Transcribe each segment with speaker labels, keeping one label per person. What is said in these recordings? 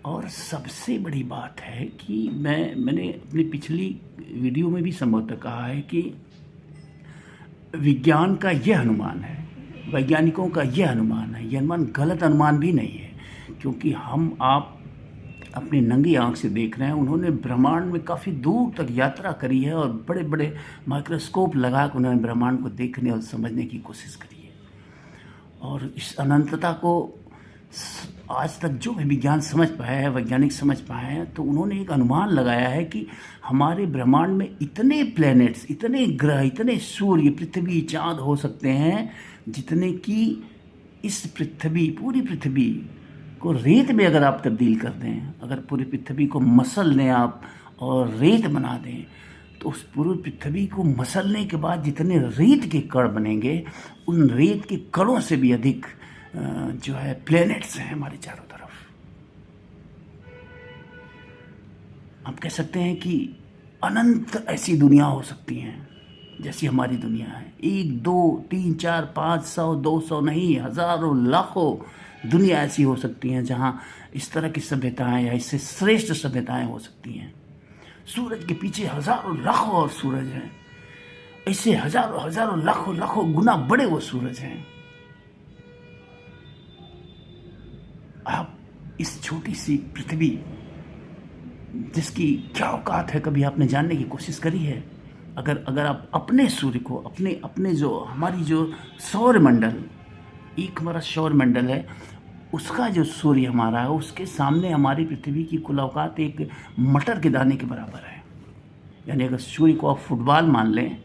Speaker 1: और सबसे बड़ी बात है कि मैंने अपनी पिछली वीडियो में भी संभवतः कहा है कि विज्ञान का यह अनुमान है, वैज्ञानिकों का यह अनुमान है, यह अनुमान गलत अनुमान भी नहीं है, क्योंकि हम आप अपनी नंगी आंख से देख रहे हैं। उन्होंने ब्रह्मांड में काफ़ी दूर तक यात्रा करी है और बड़े बड़े माइक्रोस्कोप लगा कर उन्होंने ब्रह्मांड को देखने और समझने की कोशिश करी है। और इस अनंतता को आज तक जो भी विज्ञान समझ पाया है, वैज्ञानिक समझ पाए हैं, तो उन्होंने एक अनुमान लगाया है कि हमारे ब्रह्मांड में इतने प्लैनेट्स, इतने ग्रह, इतने सूर्य, पृथ्वी, चाँद हो सकते हैं जितने कि इस पृथ्वी, पूरी पृथ्वी को रेत में अगर आप तब्दील कर दें, अगर पूरी पृथ्वी को मसल लें आप और रेत बना दें, तो उस पूरी पृथ्वी को मसलने के बाद जितने रेत के कण बनेंगे, उन रेत के कणों से भी अधिक जो है प्लैनेट्स हैं हमारे चारों तरफ। आप कह सकते हैं कि अनंत ऐसी दुनिया हो सकती हैं जैसी हमारी दुनिया है। 1, 2, 3, 4, 500, 200 नहीं, हजारों, लाखों दुनिया ऐसी हो सकती हैं जहां इस तरह की सभ्यताएं या इससे श्रेष्ठ सभ्यताएं हो सकती हैं। सूरज के पीछे हजारों लाखों और सूरज हैं, ऐसे हजारों हजारों लाखों लाखों गुना बड़े वो सूरज हैं। आप इस छोटी सी पृथ्वी जिसकी क्या औकात है, कभी आपने जानने की कोशिश करी है? अगर आप अपने सूर्य को, अपने जो हमारी जो सौर मंडल, एक हमारा सौर मंडल है, उसका जो सूर्य हमारा है, उसके सामने हमारी पृथ्वी की कुल औकात एक मटर के दाने के बराबर है। यानी अगर सूर्य को आप फुटबॉल मान लें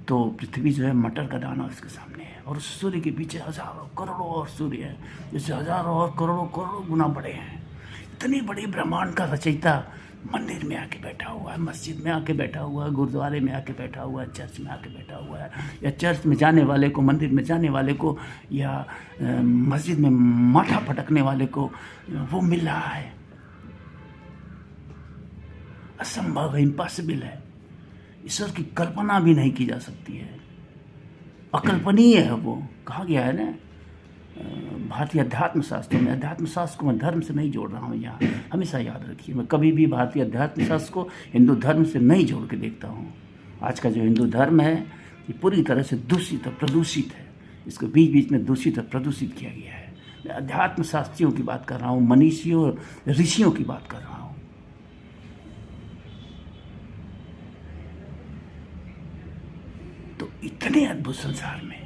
Speaker 1: तो पृथ्वी जो है मटर का दाना उसके सामने है, और उस सूर्य के पीछे हजारों करोड़ों और सूर्य हैं, जैसे हजारों और करोड़ों करोड़ों गुना बड़े हैं। इतने बड़े ब्रह्मांड का रचयिता मंदिर में आके बैठा हुआ है, मस्जिद में आके बैठा हुआ है, गुरुद्वारे में आके बैठा हुआ है, चर्च में आके बैठा हुआ है, या चर्च में जाने वाले को, मंदिर में जाने वाले को, या मस्जिद में माथा पटकने वाले को वो मिल रहा है। असंभव है, इम्पॉसिबल है, ईश्वर की कल्पना भी नहीं की जा सकती है, अकल्पनीय है। वो कहा गया है ना भारतीय अध्यात्म शास्त्र में। अध्यात्म शास्त्र को मैं धर्म से नहीं जोड़ रहा हूँ यहाँ, हमेशा याद रखिए। मैं कभी भी भारतीय अध्यात्म शास्त्र को हिंदू धर्म से नहीं जोड़ के देखता हूँ। आज का जो हिंदू धर्म है ये पूरी तरह से दूषित और प्रदूषित है, इसको बीच बीच में दूषित और प्रदूषित किया गया है। मैं अध्यात्म शास्त्रियों की बात कर रहा हूँ, मनीषियों, ऋषियों की बात कर रहा हूँ। तो इतने अद्भुत संसार में,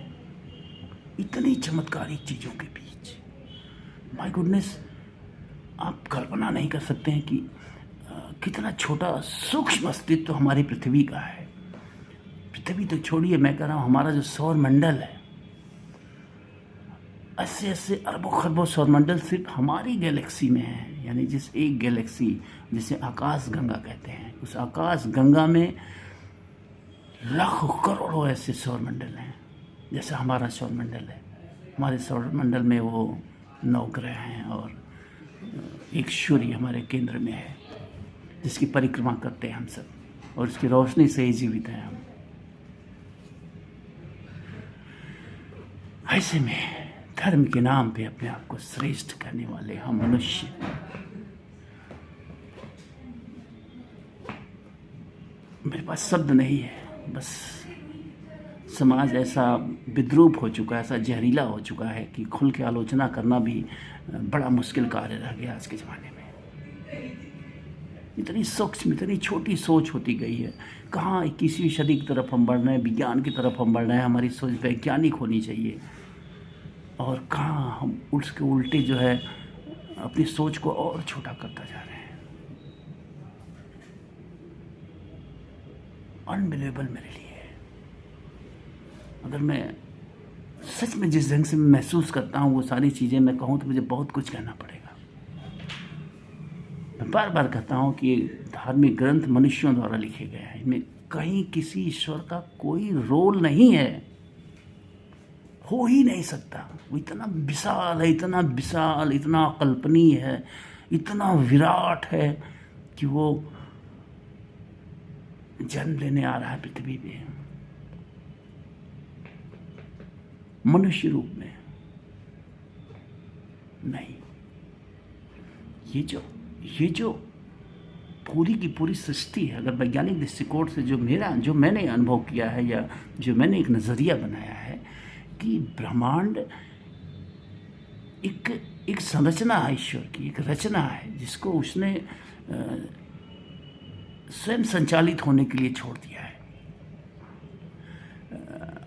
Speaker 1: इतनी चमत्कारिक चीज़ों के बीच, माय गुडनेस, आप कल्पना नहीं कर सकते हैं कि कितना छोटा सूक्ष्म अस्तित्व तो हमारी पृथ्वी का है। पृथ्वी तो छोड़िए, मैं कह रहा हूँ हमारा जो सौर मंडल है, ऐसे ऐसे अरबों खरबों सौर मंडल सिर्फ हमारी गैलेक्सी में है। यानी जिस एक गैलेक्सी जिसे आकाश गंगा कहते हैं, उस आकाश गंगा में लाखों करोड़ों ऐसे सौर मंडल हैं जैसे हमारा सौर मंडल है। हमारे सौर मंडल में वो 9 ग्रह हैं और एक सूर्य हमारे केंद्र में है जिसकी परिक्रमा करते हैं हम सब, और उसकी रोशनी से ही जीवित हैं हम। ऐसे में धर्म के नाम पे अपने आप को श्रेष्ठ करने वाले हम मनुष्य, मेरे पास शब्द नहीं है। बस समाज ऐसा विद्रूप हो चुका है, ऐसा जहरीला हो चुका है कि खुल के आलोचना करना भी बड़ा मुश्किल कार्य रह गया आज के ज़माने में। इतनी सूक्ष्म, इतनी छोटी सोच होती गई है। कहाँ 21वीं सदी की तरफ हम बढ़ रहे हैं, विज्ञान की तरफ हम बढ़ रहे हैं, हमारी सोच वैज्ञानिक होनी चाहिए, और कहाँ हम उसके उल्टे जो है अपनी सोच को और छोटा करता जा रहे हैं। अनबिलीवेबल मेरे लिए। अगर मैं सच में जिस ढंग से मैं महसूस करता हूँ वो सारी चीज़ें मैं कहूँ तो मुझे बहुत कुछ कहना पड़ेगा। मैं बार बार कहता हूँ कि धार्मिक ग्रंथ मनुष्यों द्वारा लिखे गए हैं, इनमें कहीं किसी ईश्वर का कोई रोल नहीं है, हो ही नहीं सकता। वो इतना विशाल है, इतना विशाल, इतना अकल्पनीय है, इतना विराट है कि वो जन्म लेने आ रहा है पृथ्वी पे मनुष्य रूप में। नहीं, ये जो पूरी की पूरी सृष्टि है, अगर वैज्ञानिक दृष्टिकोण से जो मैंने अनुभव किया है या जो मैंने एक नज़रिया बनाया है कि ब्रह्मांड एक संरचना है, ईश्वर की एक रचना है जिसको उसने स्वयं संचालित होने के लिए छोड़ दिया है।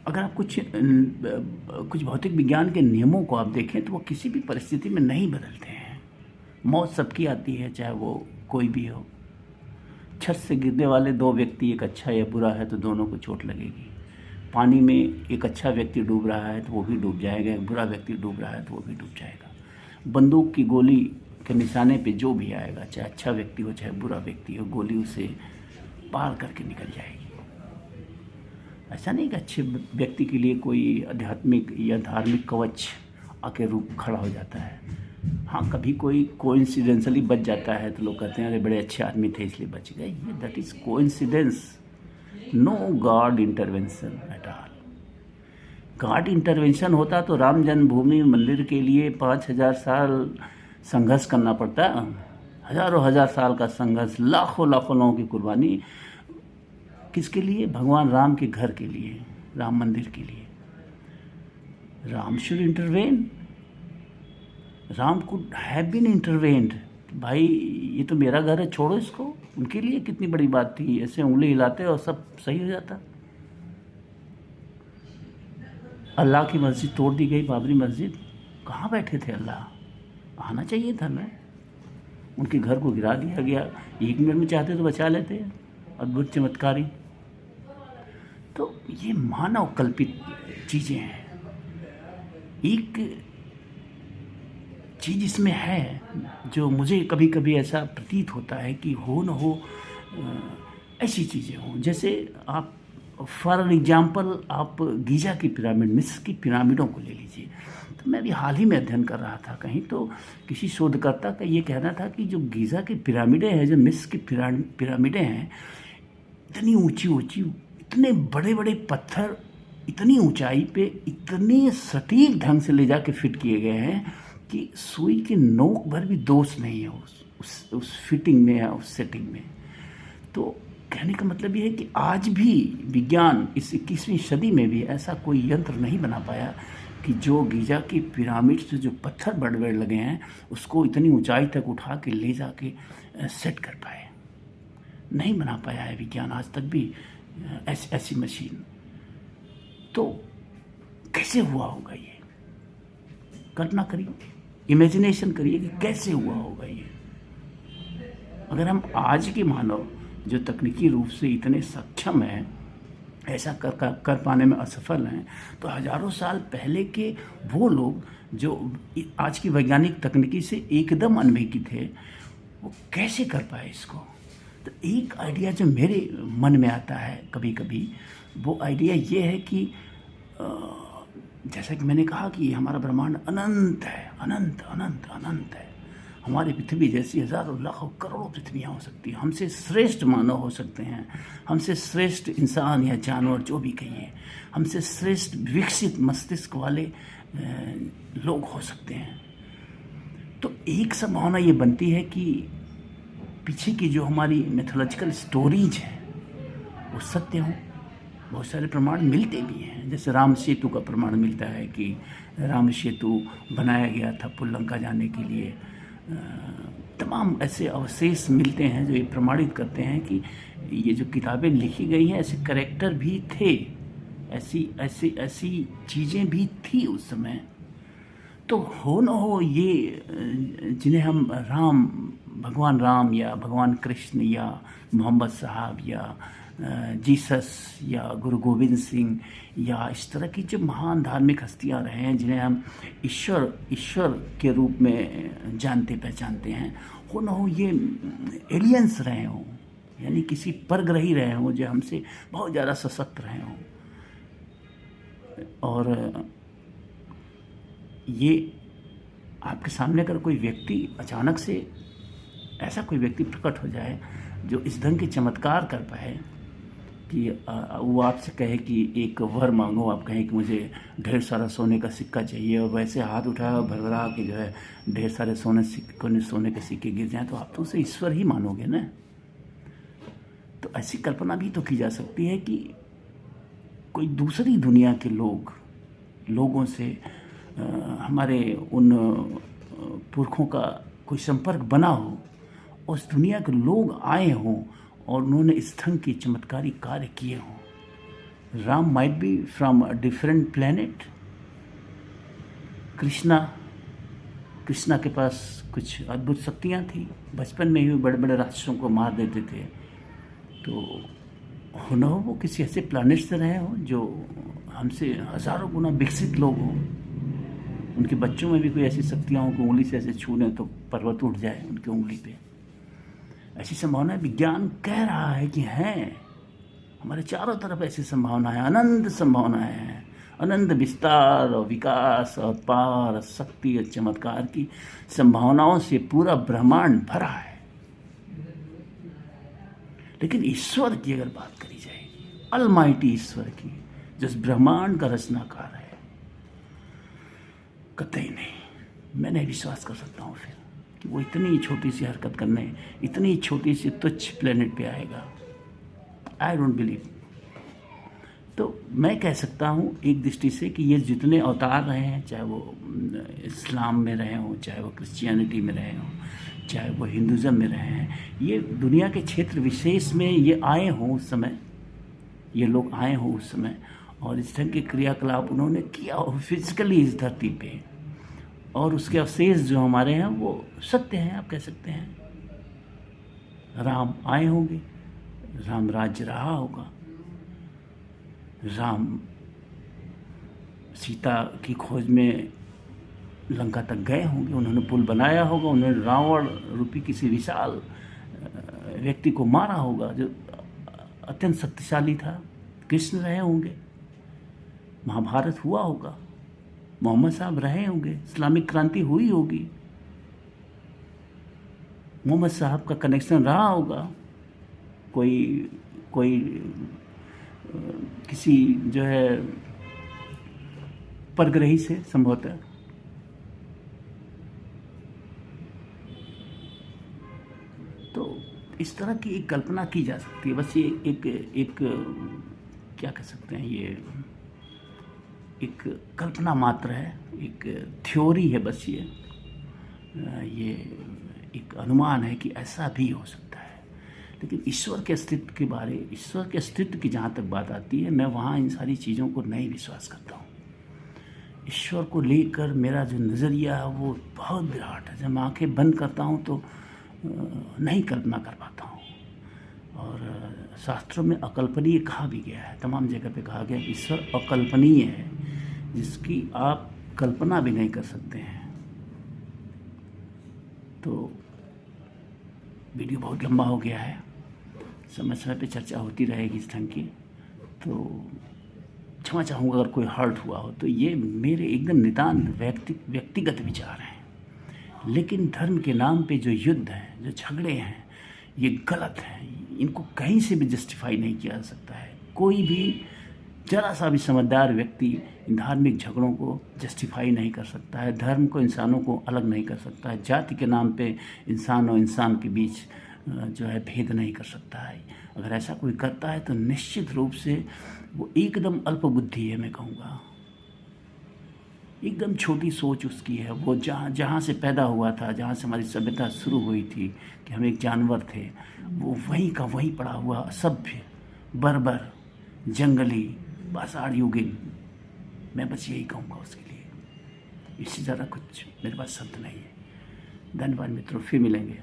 Speaker 1: अगर आप कुछ भौतिक विज्ञान के नियमों को आप देखें तो वो किसी भी परिस्थिति में नहीं बदलते हैं। मौत सबकी आती है, चाहे वो कोई भी हो। छत से गिरने वाले दो व्यक्ति, एक अच्छा या बुरा है तो दोनों को चोट लगेगी। पानी में एक अच्छा व्यक्ति डूब रहा है तो वो भी डूब जाएगा, एक बुरा व्यक्ति डूब रहा है तो वो भी डूब जाएगा। बंदूक की गोली के निशाने पे जो भी आएगा, चाहे अच्छा व्यक्ति हो चाहे बुरा व्यक्ति हो, गोली उसे पार करके निकल जाएगी। ऐसा नहीं कि अच्छे व्यक्ति के लिए कोई आध्यात्मिक या धार्मिक कवच आके रूप खड़ा हो जाता है। हाँ, कभी कोई कोइंसिडेंशली बच जाता है तो लोग कहते हैं अरे बड़े अच्छे आदमी थे इसलिए बच गए। ये that is coincidence, no god intervention at all. God intervention होता तो राम जन्मभूमि मंदिर के लिए 5000 साल संघर्ष करना पड़ता, हजारों हजार साल का संघर्ष, लाखों लाखों लोगों की कुर्बानी। किसके लिए? भगवान राम के घर के लिए, राम मंदिर के लिए। Ram should intervene, Ram could have been intervened. भाई ये तो मेरा घर है, छोड़ो इसको। उनके लिए कितनी बड़ी बात थी, ऐसे उंगली हिलाते और सब सही हो जाता। अल्लाह की मस्जिद तोड़ दी गई, बाबरी मस्जिद, कहाँ बैठे थे अल्लाह? आना चाहिए था ना। उनके घर को गिरा दिया गया, 1 मिनट में चाहते तो बचा लेते। अद्भुत चमत्कारी। तो ये मानव कल्पित चीज़ें हैं। एक चीज़ इसमें है जो मुझे कभी कभी ऐसा प्रतीत होता है कि हो न हो ऐसी चीज़ें हों। जैसे आप फॉर एग्जाम्पल आप गीज़ा की पिरामिड, मिस्र की पिरामिडों को ले लीजिए। तो मैं भी हाल ही में अध्ययन कर रहा था कहीं, तो किसी शोधकर्ता का ये कहना था कि जो गीज़ा की पिरामिडें हैं, जो मिस्र की पिरामिडें हैं, इतनी ऊंची ऊंची, इतने बड़े बड़े पत्थर इतनी ऊंचाई पे इतने सटीक ढंग से ले जाके फिट किए गए हैं कि सुई के नोक भर भी दोष नहीं है उस फिटिंग में या उस सेटिंग में। तो कहने का मतलब ये है कि आज भी विज्ञान इस 21वीं सदी में भी ऐसा कोई यंत्र नहीं बना पाया कि जो गीज़ा की पिरामिड से जो पत्थर बड़े बड़े लगे हैं उसको इतनी ऊंचाई तक उठा के ले जाके सेट कर पाए। नहीं बना पाया है विज्ञान आज तक भी ऐसी मशीन। तो कैसे हुआ होगा ये? कल्पना करिए, इमेजिनेशन करिए कि कैसे हुआ होगा ये। अगर हम आज के मानव जो तकनीकी रूप से इतने सक्षम हैं, ऐसा कर पाने में असफल हैं, तो हजारों साल पहले के वो लोग जो आज की वैज्ञानिक तकनीकी से एकदम अनभिज्ञ थे, वो कैसे कर पाए इसको? तो एक आइडिया जो मेरे मन में आता है कभी कभी, वो आइडिया ये है कि जैसा कि मैंने कहा कि हमारा ब्रह्मांड अनंत है, अनंत अनंत अनंत है। हमारी पृथ्वी जैसी हजारों लाखों करोड़ों पृथ्वियाँ हो सकती हैं। हमसे श्रेष्ठ मानव हो सकते हैं, हमसे श्रेष्ठ इंसान या जानवर जो भी कहिए, हमसे श्रेष्ठ विकसित मस्तिष्क वाले लोग हो सकते हैं। तो एक संभावना ये बनती है कि पीछे की जो हमारी मिथोलॉजिकल स्टोरीज हैं वो सत्य हों। बहुत सारे प्रमाण मिलते भी हैं, जैसे राम सेतु का प्रमाण मिलता है कि राम सेतु बनाया गया था पुल्लंका जाने के लिए। तमाम ऐसे अवशेष मिलते हैं जो ये प्रमाणित करते हैं कि ये जो किताबें लिखी गई हैं, ऐसे कैरेक्टर भी थे, ऐसी चीज़ें भी थी उस समय। तो हो न हो ये जिन्हें हम भगवान राम या भगवान कृष्ण या मोहम्मद साहब या जीसस या गुरु गोविंद सिंह या इस तरह की जो महान धार्मिक हस्तियां रहे हैं, जिन्हें हम ईश्वर के रूप में जानते पहचानते हैं, हो न हो ये एलियंस रहे हों, यानी किसी परग्रही रहे हों जो हमसे बहुत ज़्यादा सशक्त रहे हों। और ये आपके सामने अगर कोई व्यक्ति अचानक से ऐसा कोई व्यक्ति प्रकट हो जाए जो इस ढंग के चमत्कार कर पाए, कि वो आपसे कहे कि एक वर मांगो, आप कहें कि मुझे ढेर सारा सोने का सिक्का चाहिए, और वैसे हाथ उठाया भरभरा के जो है ढेर सारे सोने के सिक्के गिर जाएं, तो आप तो उसे ईश्वर ही मानोगे ना। तो ऐसी कल्पना भी तो की जा सकती है कि कोई दूसरी दुनिया के लोगों से हमारे उन पुरखों का कोई संपर्क बना हो, उस दुनिया के लोग आए हों और उन्होंने इस ढंग के चमत्कारी कार्य किए हों। Ram might be from a different planet. Krishna के पास कुछ अद्भुत शक्तियाँ थी, बचपन में ही वो बड़े बड़े राक्षसों को मार देते थे। तो न हो वो किसी ऐसे प्लानिट से रहे हों जो हमसे हज़ारों गुना विकसित लोग हों, उनके बच्चों में भी कोई ऐसी शक्तियाँ हों कि उंगली से ऐसे छू लें तो पर्वत उठ जाए उनकी उंगली पे। ऐसी संभावना विज्ञान कह रहा है कि हैं, हमारे चारों तरफ ऐसी संभावनाएं, अनंत संभावनाएं हैं, अनंत विस्तार और विकास और पार शक्ति और चमत्कार की संभावनाओं से पूरा ब्रह्मांड भरा है। लेकिन ईश्वर की अगर बात करी जाएगी, अलमाइटी ईश्वर की, जो इस ब्रह्मांड का रचनाकार है, कतई नहीं मैं नहीं विश्वास कर सकता हूँ फिर कि वो इतनी छोटी सी हरकत करने, इतनी छोटी सी तुच्छ प्लेनेट पे आएगा। I don't believe. तो मैं कह सकता हूँ एक दृष्टि से कि ये जितने अवतार रहे हैं, चाहे वो इस्लाम में रहे हों, चाहे वो क्रिश्चियनिटी में रहे हों, चाहे वो हिंदुज़म में रहे हैं, ये दुनिया के क्षेत्र विशेष में ये आए हों उस समय, ये लोग आए हों उस समय, और इस ढंग के क्रियाकलाप उन्होंने किया हो फिजिकली इस धरती पे, और उसके अवशेष जो हमारे हैं वो सत्य हैं, आप कह सकते हैं। राम आए होंगे, राम राज्य रहा होगा, राम सीता की खोज में लंका तक गए होंगे, उन्होंने पुल बनाया होगा, उन्होंने रावण रूपी किसी विशाल व्यक्ति को मारा होगा जो अत्यंत शक्तिशाली था। कृष्ण रहे होंगे, महाभारत हुआ होगा, मोहम्मद साहब रहे होंगे, इस्लामिक क्रांति हुई होगी, मोहम्मद साहब का कनेक्शन रहा होगा कोई किसी जो है परग्रही से संभवतः। तो इस तरह की एक कल्पना की जा सकती है। बस ये एक क्या कह सकते हैं, ये एक कल्पना मात्र है, एक थ्योरी है बस। ये एक अनुमान है कि ऐसा भी हो सकता है। लेकिन ईश्वर के अस्तित्व की जहाँ तक बात आती है, मैं वहाँ इन सारी चीज़ों को नहीं विश्वास करता हूँ। ईश्वर को लेकर मेरा जो नज़रिया है वो बहुत विराट है। जब मैं आँखें बंद करता हूँ तो नहीं कल्पना कर पाता हूँ। और शास्त्रों में अकल्पनीय कहा भी गया है, तमाम जगह पे कहा गया ईश्वर अकल्पनीय है, जिसकी आप कल्पना भी नहीं कर सकते हैं। तो वीडियो बहुत लंबा हो गया है, समय समय पे चर्चा होती रहेगी इस ढंग की। तो क्षमा चाहूँगा अगर कोई हर्ट हुआ हो, तो ये मेरे एकदम नितांत व्यक्तिगत विचार हैं। लेकिन धर्म के नाम पे जो युद्ध हैं, जो झगड़े हैं, ये गलत हैं। इनको कहीं से भी जस्टिफाई नहीं किया जा सकता है। कोई भी जरा सा भी समझदार व्यक्ति इन धार्मिक झगड़ों को जस्टिफाई नहीं कर सकता है। धर्म को, इंसानों को अलग नहीं कर सकता है। जाति के नाम पे इंसान और इंसान के बीच जो है भेद नहीं कर सकता है। अगर ऐसा कोई करता है तो निश्चित रूप से वो एकदम अल्प बुद्धि है। मैं कहूँगा एकदम छोटी सोच उसकी है। वो जहाँ से पैदा हुआ था, जहाँ से हमारी सभ्यता शुरू हुई थी कि हम एक जानवर थे, वो वहीं का वहीं पड़ा हुआ असभ्य, बर्बर, जंगली, पाषाण युगीन। मैं बस यही कहूँगा उसके लिए। इससे ज़्यादा कुछ मेरे पास शब्द नहीं है। धन्यवाद मित्रों, फिर मिलेंगे।